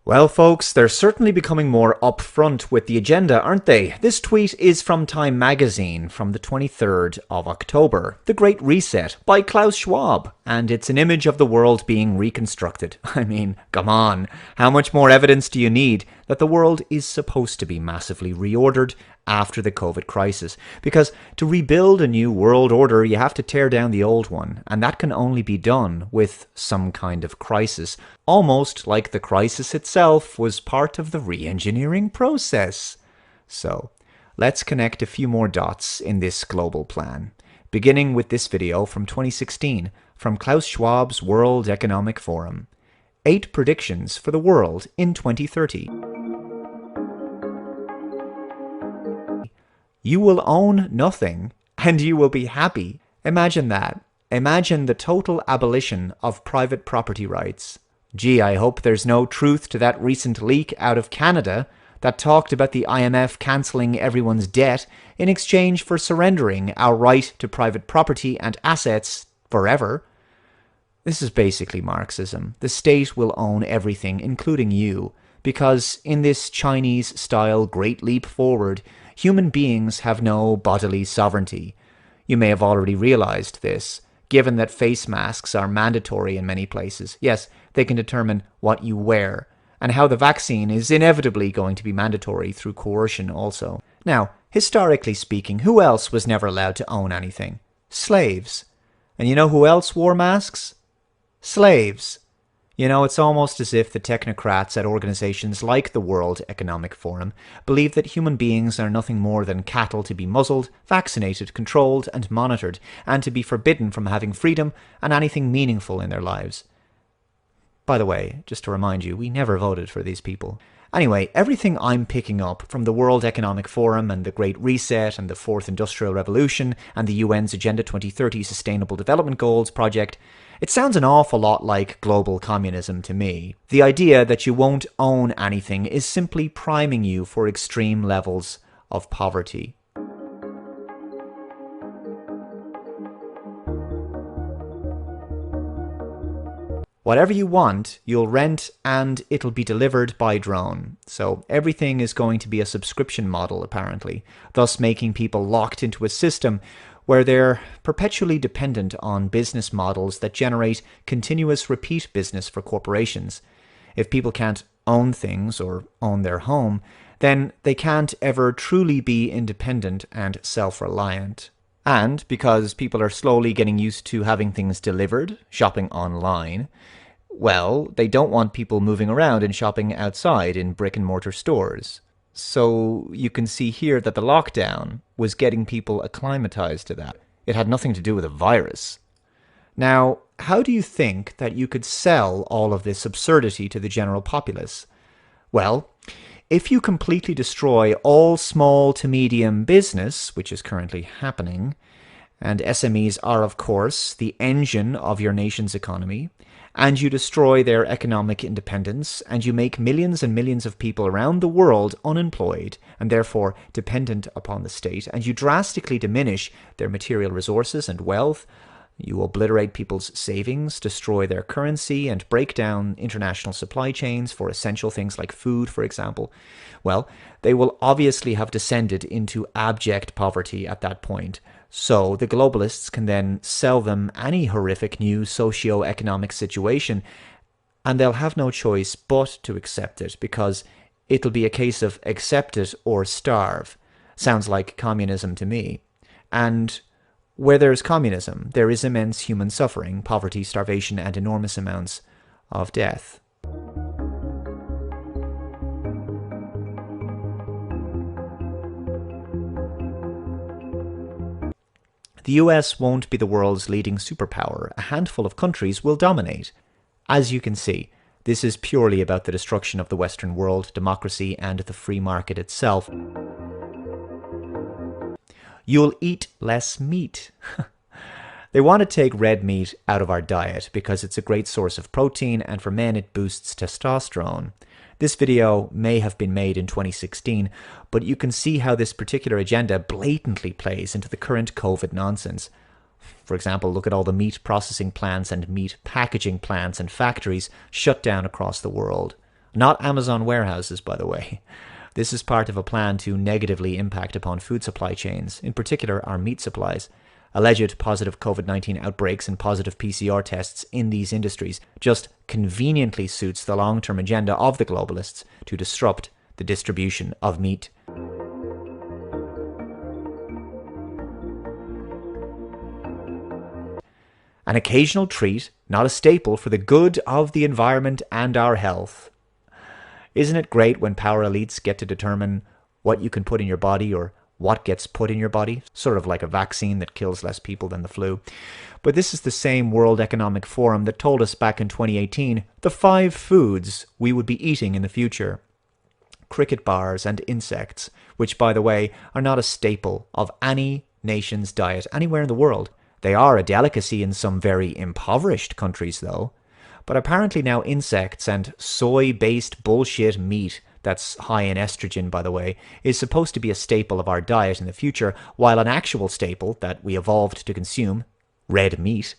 Well, folks, they're certainly becoming more upfront with the agenda, aren't they? This tweet is from Time magazine from the 23rd of October. The Great Reset by Klaus Schwab. And it's an image of the world being reconstructed. I mean, come on. How much more evidence do you need that the world is supposed to be massively reordered after the COVID crisis? Because to rebuild a new world order, you have to tear down the old one. And that can only be done with some kind of crisis. Almost like the crisis itself was part of the re-engineering process. So, let's connect a few more dots in this global plan. Beginning with this video from 2016 from Klaus Schwab's World Economic Forum. 8 predictions for the world in 2030. You will own nothing, and you will be happy. Imagine that. Imagine the total abolition of private property rights. Gee, I hope there's no truth to that recent leak out of Canada that talked about the IMF cancelling everyone's debt in exchange for surrendering our right to private property and assets forever. This is basically Marxism. The state will own everything, including you, because in this Chinese-style Great Leap Forward, human beings have no bodily sovereignty. You may have already realized this, given that face masks are mandatory in many places. Yes, they can determine what you wear, and how the vaccine is inevitably going to be mandatory through coercion also. Now, historically speaking, who else was never allowed to own anything? Slaves. And you know who else wore masks? Slaves. You know, it's almost as if the technocrats at organizations like the World Economic Forum believe that human beings are nothing more than cattle to be muzzled, vaccinated, controlled, and monitored, and to be forbidden from having freedom and anything meaningful in their lives. By the way, just to remind you, we never voted for these people. Anyway, everything I'm picking up from the World Economic Forum and the Great Reset and the Fourth Industrial Revolution and the UN's Agenda 2030 Sustainable Development Goals project, it sounds an awful lot like global communism to me. The idea that you won't own anything is simply priming you for extreme levels of poverty. Whatever you want, you'll rent and it'll be delivered by drone. So everything is going to be a subscription model, apparently, thus making people locked into a system where they're perpetually dependent on business models that generate continuous repeat business for corporations. If people can't own things or own their home, then they can't ever truly be independent and self-reliant. And because people are slowly getting used to having things delivered, shopping online, well, they don't want people moving around and shopping outside in brick-and-mortar stores. So you can see here that the lockdown was getting people acclimatized to that. It had nothing to do with a virus. Now, how do you think that you could sell all of this absurdity to the general populace? Well, if you completely destroy all small to medium business, which is currently happening, and SMEs are, of course, the engine of your nation's economy, and you destroy their economic independence, and you make millions and millions of people around the world unemployed, and therefore dependent upon the state, and you drastically diminish their material resources and wealth, you obliterate people's savings, destroy their currency, and break down international supply chains for essential things like food, for example, well, they will obviously have descended into abject poverty at that point. So the globalists can then sell them any horrific new socio-economic situation, and they'll have no choice but to accept it, because it'll be a case of accept it or starve. Sounds like communism to me. And where there's communism, there is immense human suffering, poverty, starvation, and enormous amounts of death. The US won't be the world's leading superpower. A handful of countries will dominate. As you can see, this is purely about the destruction of the Western world, democracy, and the free market itself. You'll eat less meat. They want to take red meat out of our diet because it's a great source of protein, and for men it boosts testosterone. This video may have been made in 2016, but you can see how this particular agenda blatantly plays into the current COVID nonsense. For example, look at all the meat processing plants and meat packaging plants and factories shut down across the world. Not Amazon warehouses, by the way. This is part of a plan to negatively impact upon food supply chains, in particular our meat supplies. Alleged positive COVID-19 outbreaks and positive PCR tests in these industries just conveniently suits the long-term agenda of the globalists to disrupt the distribution of meat. An occasional treat, not a staple, for the good of the environment and our health. Isn't it great when power elites get to determine what you can put in your body or what gets put in your body? Sort of like a vaccine that kills less people than the flu. But this is the same World Economic Forum that told us back in 2018 the 5 foods we would be eating in the future. Cricket bars and insects, which, by the way, are not a staple of any nation's diet anywhere in the world. They are a delicacy in some very impoverished countries, though. But apparently now insects and soy-based bullshit meat that's high in estrogen, by the way, is supposed to be a staple of our diet in the future, while an actual staple that we evolved to consume, red meat,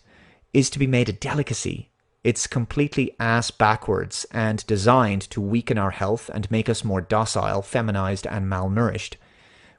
is to be made a delicacy. It's completely ass backwards and designed to weaken our health and make us more docile, feminized, and malnourished,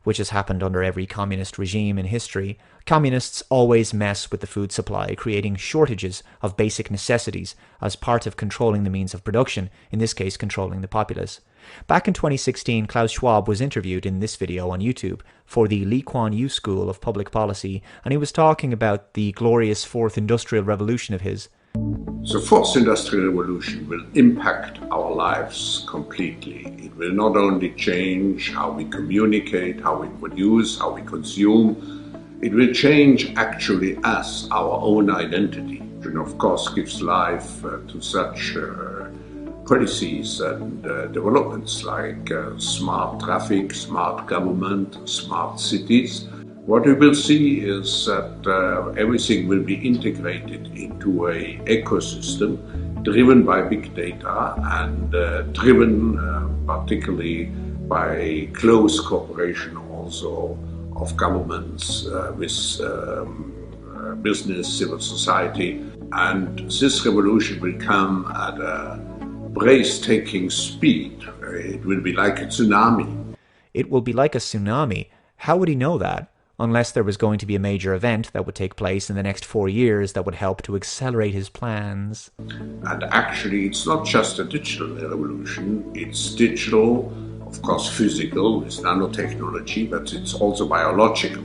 which has happened under every communist regime in history. Communists always mess with the food supply, creating shortages of basic necessities as part of controlling the means of production, in this case controlling the populace. Back in 2016, Klaus Schwab was interviewed in this video on YouTube for the Lee Kuan Yew School of Public Policy, and he was talking about the glorious Fourth Industrial Revolution of his. The Fourth Industrial Revolution will impact our lives completely. It will not only change how we communicate, how we produce, how we consume. It will change actually us, our own identity, and of course gives life to such policies and developments like smart traffic, smart government, smart cities. What we will see is that everything will be integrated into an ecosystem driven by big data and driven particularly by close cooperation also of governments with business, civil society. And this revolution will come at a breathtaking speed. It will be like a tsunami. It will be like a tsunami. How would he know that? Unless there was going to be a major event that would take place in the next 4 years that would help to accelerate his plans. And actually, it's not just a digital revolution. It's digital, of course physical, with nanotechnology, but it's also biological.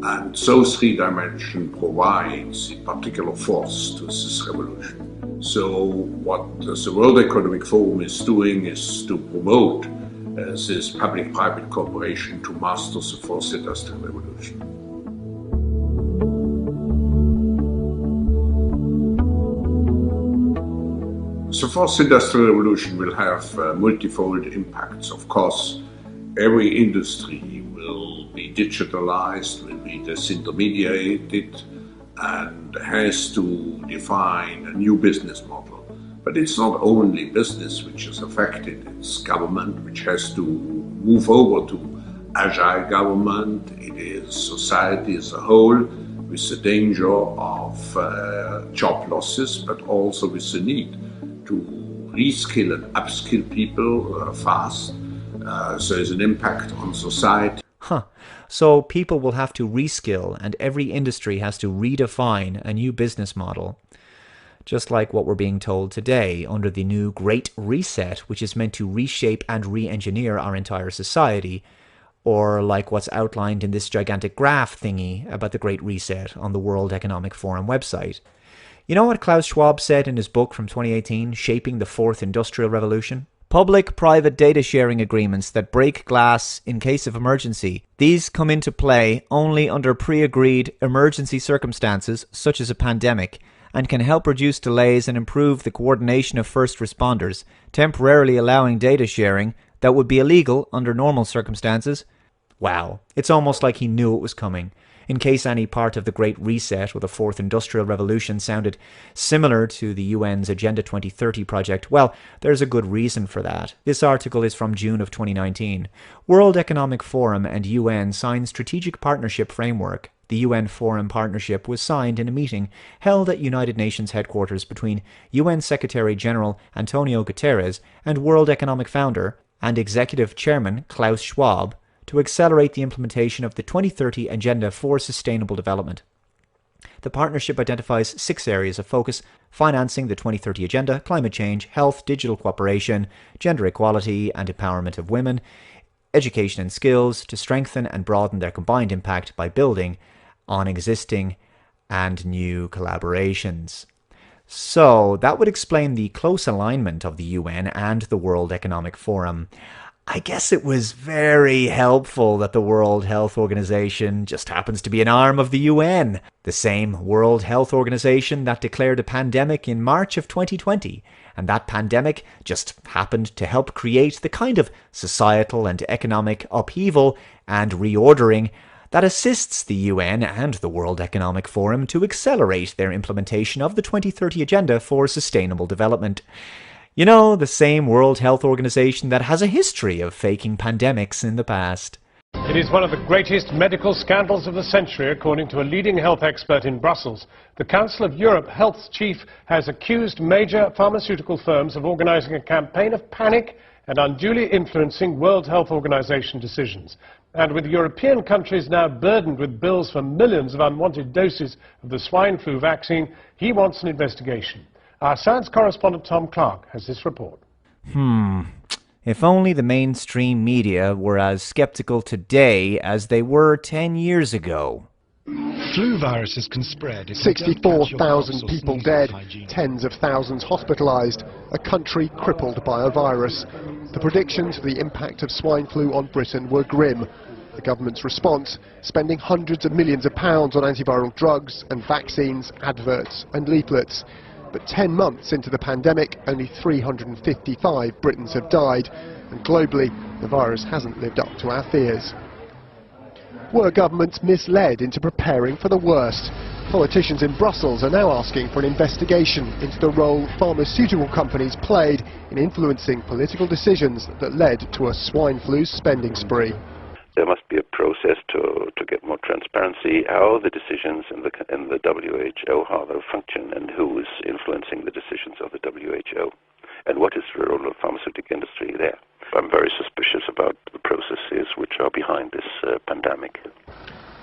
And those 3 dimensions provides a particular force to this revolution. So what the World Economic Forum is doing is to promote this public-private cooperation to master the Fourth Industrial Revolution. The Fourth Industrial Revolution will have multifold impacts. Of course, every industry will be digitalized, will be disintermediated, and has to define a new business model. But it's not only business which is affected, it's government which has to move over to agile government, it is society as a whole, with the danger of job losses, but also with the need to reskill and upskill people fast. So there's an impact on society. So people will have to reskill, and every industry has to redefine a new business model. Just like what we're being told today under the new Great Reset, which is meant to reshape and re-engineer our entire society, or like what's outlined in this gigantic graph thingy about the Great Reset on the World Economic Forum website. You know what Klaus Schwab said in his book from 2018, Shaping the Fourth Industrial Revolution? Public-private data sharing agreements that break glass in case of emergency. These come into play only under pre-agreed emergency circumstances, such as a pandemic, and can help reduce delays and improve the coordination of first responders, temporarily allowing data sharing that would be illegal under normal circumstances. Wow, it's almost like he knew it was coming. In case any part of the Great Reset or the Fourth Industrial Revolution sounded similar to the UN's Agenda 2030 project, well, there's a good reason for that. This article is from June of 2019. World Economic Forum and UN sign strategic partnership framework. The UN Forum Partnership was signed in a meeting held at United Nations headquarters between UN Secretary-General Antonio Guterres and World Economic Founder and Executive Chairman Klaus Schwab to accelerate the implementation of the 2030 Agenda for Sustainable Development. The partnership identifies 6 areas of focus: financing the 2030 Agenda, climate change, health, digital cooperation, gender equality and empowerment of women, education and skills, to strengthen and broaden their combined impact by building on existing and new collaborations. So that would explain the close alignment of the UN and the World Economic Forum. I guess it was very helpful that the World Health Organization just happens to be an arm of the UN, the same World Health Organization that declared a pandemic in March of 2020, and that pandemic just happened to help create the kind of societal and economic upheaval and reordering that assists the UN and the World Economic Forum to accelerate their implementation of the 2030 Agenda for Sustainable Development. You know, the same World Health Organization that has a history of faking pandemics in the past. It is one of the greatest medical scandals of the century, according to a leading health expert in Brussels. The Council of Europe health chief has accused major pharmaceutical firms of organizing a campaign of panic and unduly influencing World Health Organization decisions. And with European countries now burdened with bills for millions of unwanted doses of the swine flu vaccine, he wants an investigation. Our science correspondent Tom Clark has this report. If only the mainstream media were as skeptical today as they were 10 years ago. Flu viruses can spread. 64,000 people dead, tens of thousands hospitalized, a country crippled by a virus. The predictions for the impact of swine flu on Britain were grim. The government's response, spending hundreds of millions of pounds on antiviral drugs and vaccines, adverts and leaflets. But 10 months into the pandemic, only 355 Britons have died, and globally, the virus hasn't lived up to our fears. Were governments misled into preparing for the worst? Politicians in Brussels are now asking for an investigation into the role pharmaceutical companies played in influencing political decisions that led to a swine flu spending spree. There must be a process to get more transparency, how the decisions in the WHO, how they function, and who is influencing the decisions of the WHO, and what is the role of the pharmaceutical industry there. I'm very suspicious about the processes which are behind this pandemic.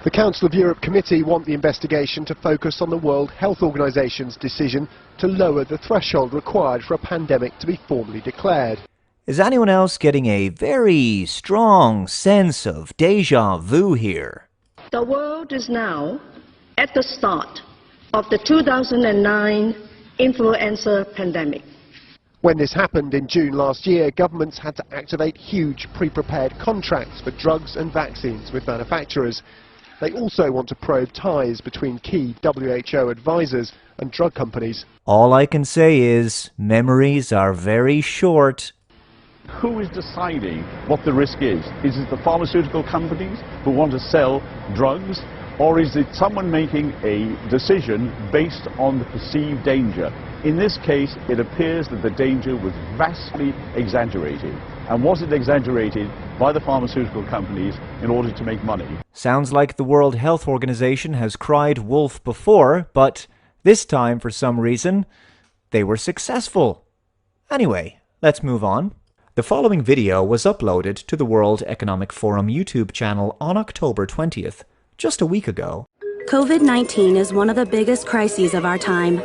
The Council of Europe Committee want the investigation to focus on the World Health Organization's decision to lower the threshold required for a pandemic to be formally declared. Is anyone else getting a very strong sense of déjà vu here? The world is now at the start of the 2009 influenza pandemic. When this happened in June last year, governments had to activate huge pre-prepared contracts for drugs and vaccines with manufacturers. They also want to probe ties between key WHO advisors and drug companies. All I can say is, memories are very short. Who is deciding what the risk is? Is it the pharmaceutical companies who want to sell drugs, or is it someone making a decision based on the perceived danger? In this case, it appears that the danger was vastly exaggerated. And was it exaggerated by the pharmaceutical companies in order to make money? Sounds like the World Health Organization has cried wolf before, but this time, for some reason, they were successful. Anyway, let's move on. The following video was uploaded to the World Economic Forum YouTube channel on October 20th, just a week ago. COVID-19 is one of the biggest crises of our time.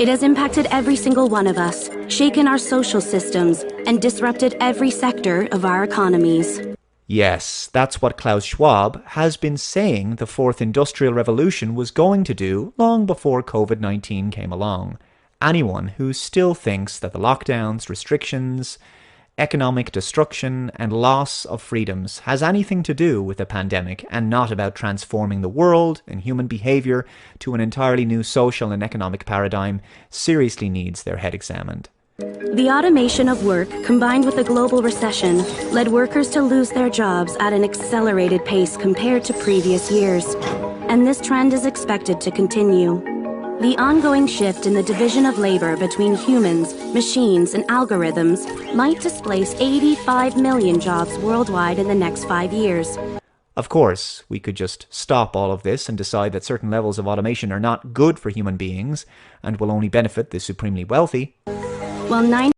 It has impacted every single one of us, shaken our social systems, and disrupted every sector of our economies. Yes, that's what Klaus Schwab has been saying the Fourth Industrial Revolution was going to do long before COVID-19 came along. Anyone who still thinks that the lockdowns, restrictions, economic destruction and loss of freedoms has anything to do with the pandemic and not about transforming the world and human behavior to an entirely new social and economic paradigm seriously needs their head examined. The automation of work, combined with the global recession, led workers to lose their jobs at an accelerated pace compared to previous years. And this trend is expected to continue. The ongoing shift in the division of labor between humans, machines, and algorithms might displace 85 million jobs worldwide in the next 5 years. Of course, we could just stop all of this and decide that certain levels of automation are not good for human beings and will only benefit the supremely wealthy. While